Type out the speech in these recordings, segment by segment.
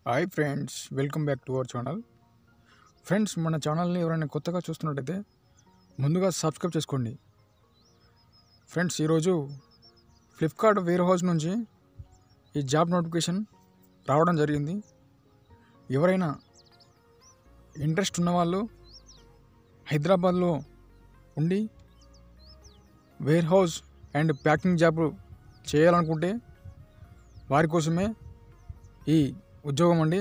Hi friends, welcome back to our channel. Friends, మన ఛానల్ని ఎవరైనా కొత్తగా చూస్తున్నట్టయితే ముందుగా సబ్స్క్రైబ్ చేసుకోండి. ఫ్రెండ్స్, ఈరోజు ఫ్లిప్కార్ట్ వేర్ హౌస్ నుంచి ఈ జాబ్ నోటిఫికేషన్ రావడం జరిగింది. ఎవరైనా ఇంట్రెస్ట్ ఉన్నవాళ్ళు హైదరాబాద్లో ఉండి warehouse and packing job చేయాలనుకుంటే వారి కోసమే ఈ ఉద్యోగం అండి.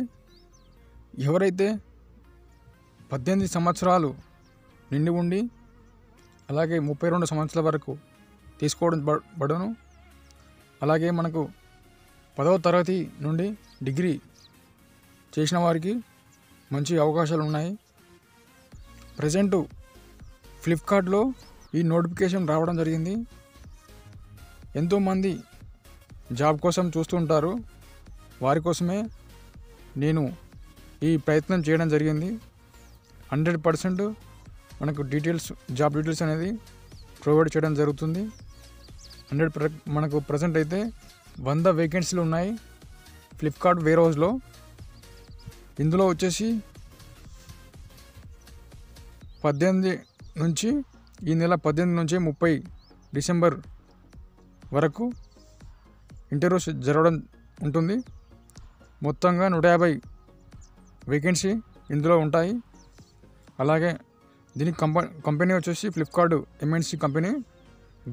ఎవరైతే 18 సంవత్సరాలు నిండి ఉండి అలాగే 32 సంవత్సరాల వరకు తీసుకోవడం పడును. అలాగే మనకు 10వ తరగతి నుండి డిగ్రీ చేసిన వారికి మంచి అవకాశాలు ఉన్నాయి. ప్రజెంట్ ఫ్లిప్కార్ట్లో ఈ నోటిఫికేషన్ రావడం జరిగింది. ఎంతోమంది జాబ్ కోసం చూస్తుంటారు. వారి కోసమే నేను ఈ ప్రయత్నం చేయడం జరిగింది. 100% మనకు జాబ్ డీటెయిల్స్ అనేది ప్రొవైడ్ చేయడం జరుగుతుంది. మనకు ప్రజెంట్ అయితే 100 వేకెన్సీలు ఉన్నాయి ఫ్లిప్కార్ట్ వేర్ హౌస్లో. ఇందులో వచ్చేసి 18 నుంచి ఈ నెల 18 నుంచి 30 డిసెంబర్ వరకు ఇంటర్వ్యూస్ జరగడం ఉంటుంది. మొత్తంగా 150 వేకెన్సీ ఇందులో ఉంటాయి. అలాగే దీని కంపెనీ వచ్చేసి Flipkart MNC company.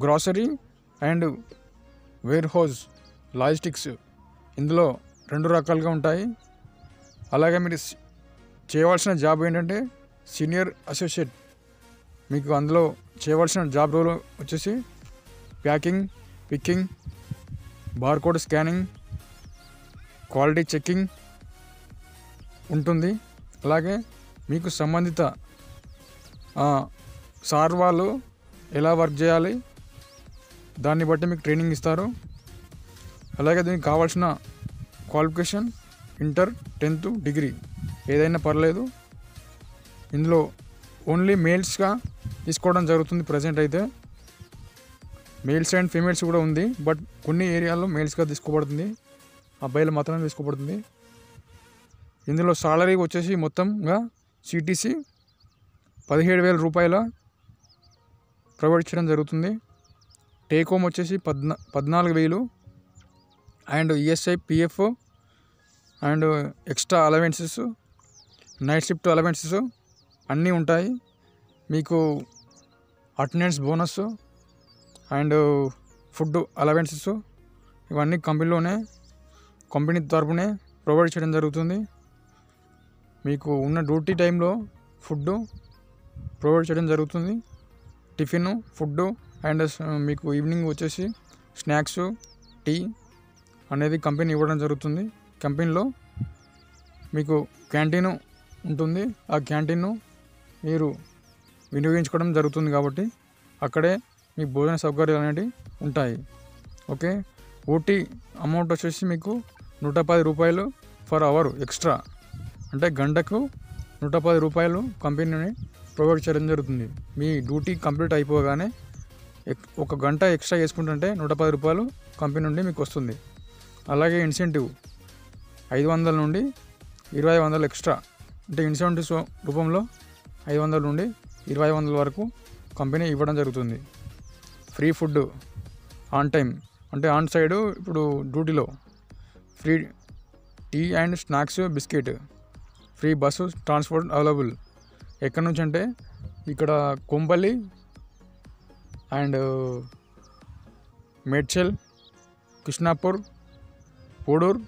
Grocery and warehouse logistics ఇందులో 2 రకాలుగా ఉంటాయి. అలాగే మీరు చేయవలసిన జాబ్ ఏంటంటే సీనియర్ అసోసియేట్. మీకు అందులో చేయవలసిన జాబ్ రోల్ వచ్చేసి packing, picking, barcode scanning, quality checking ఉంటుంది. అలాగే మీకు సంబంధిత సార్ వాళ్ళు ఎలా వర్క్ చేయాలి దాన్ని బట్టి మీకు ట్రైనింగ్ ఇస్తారు. అలాగే దీనికి కావాల్సిన క్వాలిఫికేషన్ ఇంటర్, 10th డిగ్రీ ఏదైనా పర్లేదు. ఇందులో ఓన్లీ మేల్స్గా తీసుకోవడం జరుగుతుంది. ప్రజెంట్ అయితే మేల్స్ అండ్ ఫీమేల్స్ కూడా ఉంది, బట్ కొన్ని ఏరియాల్లో మేల్స్గా తీసుకోబడుతుంది, అబ్బాయిలు మాత్రమే తీసుకోబడుతుంది. ఇందులో సాలరీ వచ్చేసి మొత్తంగా సిటీసీ 17,000 రూపాయల ప్రొవైడ్ చేయడం జరుగుతుంది. టేక్ హోమ్ వచ్చేసి 14,000 and ESI, PF and extra allowances, night shift allowances అన్నీ ఉంటాయి. మీకు attendance bonus and food allowances ఇవన్నీ కంపెనీ తరపునే ప్రొవైడ్ చేయడం జరుగుతుంది. మీకు ఉన్న డ్యూటీ టైంలో ఫుడ్ ప్రొవైడ్ చేయడం జరుగుతుంది. టిఫిన్, ఫుడ్ అండ్ మీకు ఈవినింగ్ వచ్చేసి స్నాక్స్, టీ అనేది కంపెనీ ఇవ్వడం జరుగుతుంది. కంపెనీలో మీకు క్యాంటీన్ ఉంటుంది. ఆ క్యాంటీన్ను మీరు వినియోగించుకోవడం జరుగుతుంది కాబట్టి అక్కడే మీ భోజన సౌకర్యాలు అనేవి ఉంటాయి. ఓకే. ఓటీ అమౌంట్ వచ్చేసి మీకు 110 రూపాయలు ఫర్ అవర్ ఎక్స్ట్రా, అంటే గంటకు 110 రూపాయలు కంపెనీని ప్రొవైడ్ చేయడం జరుగుతుంది. మీ డ్యూటీ కంప్లీట్ అయిపోగానే 1 గంట ఎక్స్ట్రా చేసుకుంటుంటే 110 రూపాయలు కంపెనీ నుండి మీకు వస్తుంది. అలాగే ఇన్సెంటివ్ 500 నుండి 2,500 ఎక్స్ట్రా, అంటే ఇన్సెంటివ్స్ రూపంలో 500 నుండి 2,500 వరకు కంపెనీ ఇవ్వడం జరుగుతుంది. ఫ్రీ ఫుడ్ ఆన్ టైం, అంటే ఆన్ సైడ్ ఇప్పుడు డ్యూటీలో free tea and snacks, biscuit, free bus transport available. ఎక్కడి నుంచి అంటే ఇక్కడ కొంపల్లి అండ్ మేడ్చల్, కృష్ణాపూర్, పోడూర్,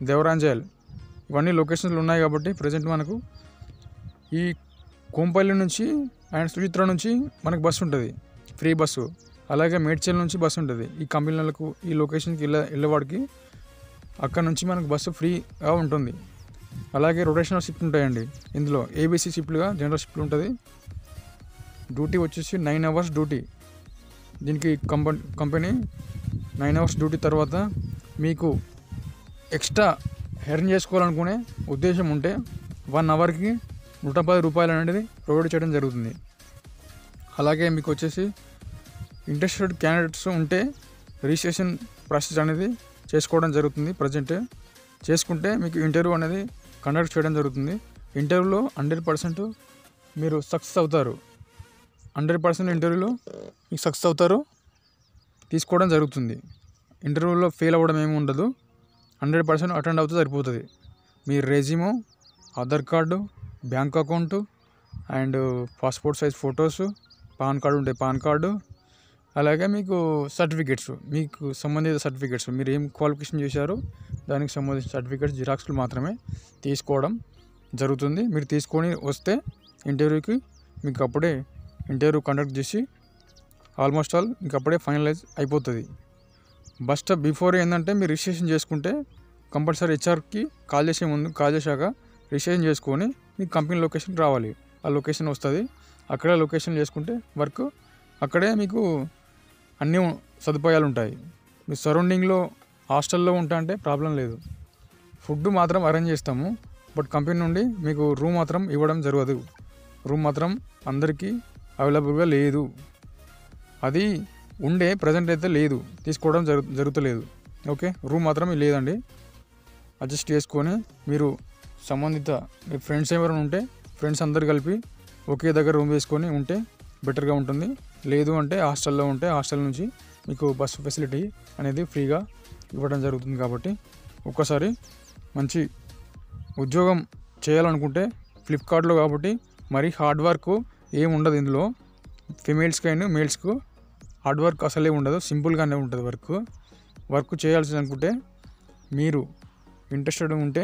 దేవరాంజల్ ఇవన్నీ లొకేషన్లు ఉన్నాయి. కాబట్టి ప్రజెంట్ మనకు ఈ కొంపల్లి నుంచి అండ్ సుచిత్ర నుంచి మనకు బస్సు ఉంటుంది, ఫ్రీ బస్సు. అలాగే మేడ్చల్ నుంచి బస్సు ఉంటుంది. ఈ కంపెనీలకు ఈ లొకేషన్కి వెళ్ళేవాడికి అక్కడ నుంచి మనకు బస్సు ఫ్రీగా ఉంటుంది. అలాగే రొటేషనల్ షిఫ్ట్ ఉంటాయండి. ఇందులో ఏబీసీ షిఫ్ట్లుగా జనరల్ షిఫ్ట్లు ఉంటుంది. డ్యూటీ వచ్చేసి 9 అవర్స్ డ్యూటీ. దీనికి కంపెనీ 9 అవర్స్ డ్యూటీ తర్వాత మీకు ఎక్స్ట్రా ఎర్న్ చేసుకోవాలనుకునే ఉద్దేశం ఉంటే 1 అవర్కి 110 రూపాయలు అనేది ప్రొవైడ్ చేయడం జరుగుతుంది. అలాగే మీకు వచ్చేసి ఇంట్రెస్టెడ్ క్యాండిడేట్స్ ఉంటే రిజిస్ట్రేషన్ ప్రాసెస్ అనేది చేసుకోవడం జరుగుతుంది. ప్రజెంట్ చేసుకుంటే మీకు ఇంటర్వ్యూ అనేది కండక్ట్ చేయడం జరుగుతుంది. ఇంటర్వ్యూలో 100% మీరు సక్సెస్ అవుతారు. 100% ఇంటర్వ్యూలో మీకు సక్సెస్ అవుతారు, తీసుకోవడం జరుగుతుంది. ఇంటర్వ్యూలో ఫెయిల్ అవ్వడం ఏమి ఉండదు. 100% అటెండ్ అవుతే సరిపోతుంది. మీ resume, Aadhaar card, bank account and passport size photos, PAN card ఉంటే పాన్ కార్డు, అలాగే మీకు సర్టిఫికేట్స్, మీకు సంబంధిత సర్టిఫికేట్స్, మీరు ఏం క్వాలిఫికేషన్ చేశారో దానికి సంబంధించిన సర్టిఫికేట్స్ జిరాక్స్లు మాత్రమే తీసుకోవడం జరుగుతుంది. మీరు తీసుకొని వస్తే ఇంటర్వ్యూకి మీకు అప్పుడే ఇంటర్వ్యూ కండక్ట్ చేసి ఆల్మోస్ట్ ఆల్ మీకు అప్పుడే ఫైనలైజ్ అయిపోతుంది. బస్ట్ బిఫోర్ ఏంటంటే మీరు రిజిస్ట్రేషన్ చేసుకుంటే కంపల్సరీ హెచ్ఆర్కి కాల్ చేసే ముందు కాల్ చేశాక రిజిస్ట్రేషన్ చేసుకొని మీ కంపెనీ లొకేషన్ రావాలి. ఆ లొకేషన్ వస్తుంది. అక్కడే లొకేషన్ చేసుకుంటే వర్క్ అక్కడే మీకు అన్ని సదుపాయాలు ఉంటాయి. మీ సరౌండింగ్లో హాస్టల్లో ఉంటా అంటే ప్రాబ్లం లేదు. ఫుడ్ మాత్రం అరేంజ్ చేస్తాము, బట్ కంపెనీ నుండి మీకు రూమ్ మాత్రం ఇవ్వడం జరగదు. రూమ్ మాత్రం అందరికీ అవైలబుల్గా లేదు. అది ఉండే ప్రజెంట్ అయితే లేదు, తీసుకోవడం జరుగుతలేదు. ఓకే, రూమ్ మాత్రం లేదండి. అడ్జస్ట్ చేసుకొని మీరు సంబంధిత మీ ఫ్రెండ్స్ ఎవరైనా ఉంటే ఫ్రెండ్స్ అందరు కలిపి ఒకే దగ్గర రూమ్ వేసుకొని ఉంటే బెటర్గా ఉంటుంది. లేదు అంటే హాస్టల్లో ఉంటే హాస్టల్ నుంచి మీకు బస్ ఫెసిలిటీ అనేది ఫ్రీగా ఇవ్వడం జరుగుతుంది. కాబట్టి ఒక్కసారి మంచి ఉద్యోగం చేయాలనుకుంటే ఫ్లిప్కార్ట్లో కాబట్టి మరి హార్డ్ వర్క్ ఏమి ఉండదు ఇందులో. ఫిమేల్స్కి అయినా మేల్స్కు హార్డ్ వర్క్ అసలే ఉండదు, సింపుల్గానే ఉంటుంది వర్క్ చేయాల్సి అనుకుంటే మీరు ఇంట్రెస్టెడ్ ఉంటే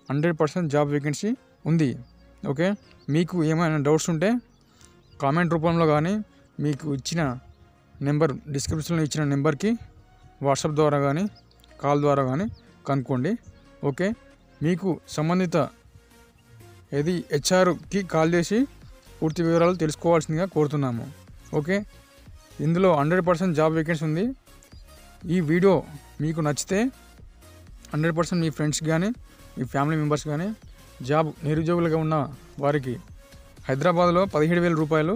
100% జాబ్ వేకెన్సీ ఉంది. ఓకే, మీకు ఏమైనా డౌట్స్ ఉంటే కామెంట్ రూపంలో కానీ మీకు ఇచ్చిన నెంబర్ డిస్క్రిప్షన్లో ఇచ్చిన నెంబర్కి వాట్సాప్ ద్వారా కానీ కాల్ ద్వారా కానీ కనుక్కోండి. ఓకే, మీకు సంబంధిత ఏది హెచ్ఆర్కి కాల్ చేసి పూర్తి వివరాలు తెలుసుకోవాల్సిందిగా కోరుతున్నాము. ఓకే, ఇందులో 100% జాబ్ వేకెన్సీ ఉంది. ఈ వీడియో మీకు నచ్చితే 100% మీ ఫ్రెండ్స్ కానీ మీ ఫ్యామిలీ మెంబర్స్ కానీ జాబ్ నిరుద్యోగులుగా ఉన్న వారికి హైదరాబాద్లో 17,000 రూపాయలు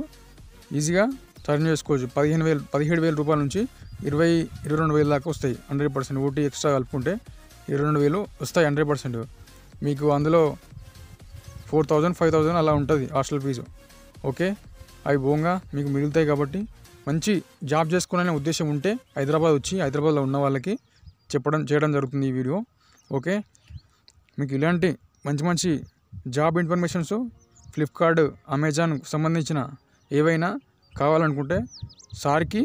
ఈజీగా టర్న్ చేసుకోవచ్చు. 17,000 రూపాయల నుంచి 22,000 దాకా వస్తాయి. 100% ఓటీ ఎక్స్ట్రా కలుపుకుంటే 22,000 వస్తాయి 100%. మీకు అందులో 4,000 5,000 అలా ఉంటుంది హాస్టల్ ఫీజు. ఓకే, అవి బోంగా మీకు మిగులుతాయి. కాబట్టి మంచి జాబ్ చేసుకోవాలనే ఉద్దేశం ఉంటే హైదరాబాద్ వచ్చి హైదరాబాద్లో ఉన్న వాళ్ళకి చేయడం జరుగుతుంది ఈ వీడియో. ఓకే, మీకు ఇలాంటి మంచి జాబ్ ఇన్ఫర్మేషన్స్ ఫ్లిప్కార్ట్, అమెజాన్కు సంబంధించిన ఏవైనా కావాలనుకుంటే సార్కి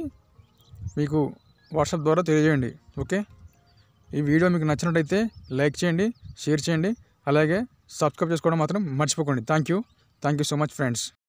మీకు వాట్సాప్ ద్వారా తెలియజేయండి. ఓకే, ఈ వీడియో మీకు నచ్చినట్టయితే లైక్ చేయండి, షేర్ చేయండి, అలాగే సబ్స్క్రైబ్ చేసుకోవడం మాత్రం మర్చిపోకండి. Thank you so much friends.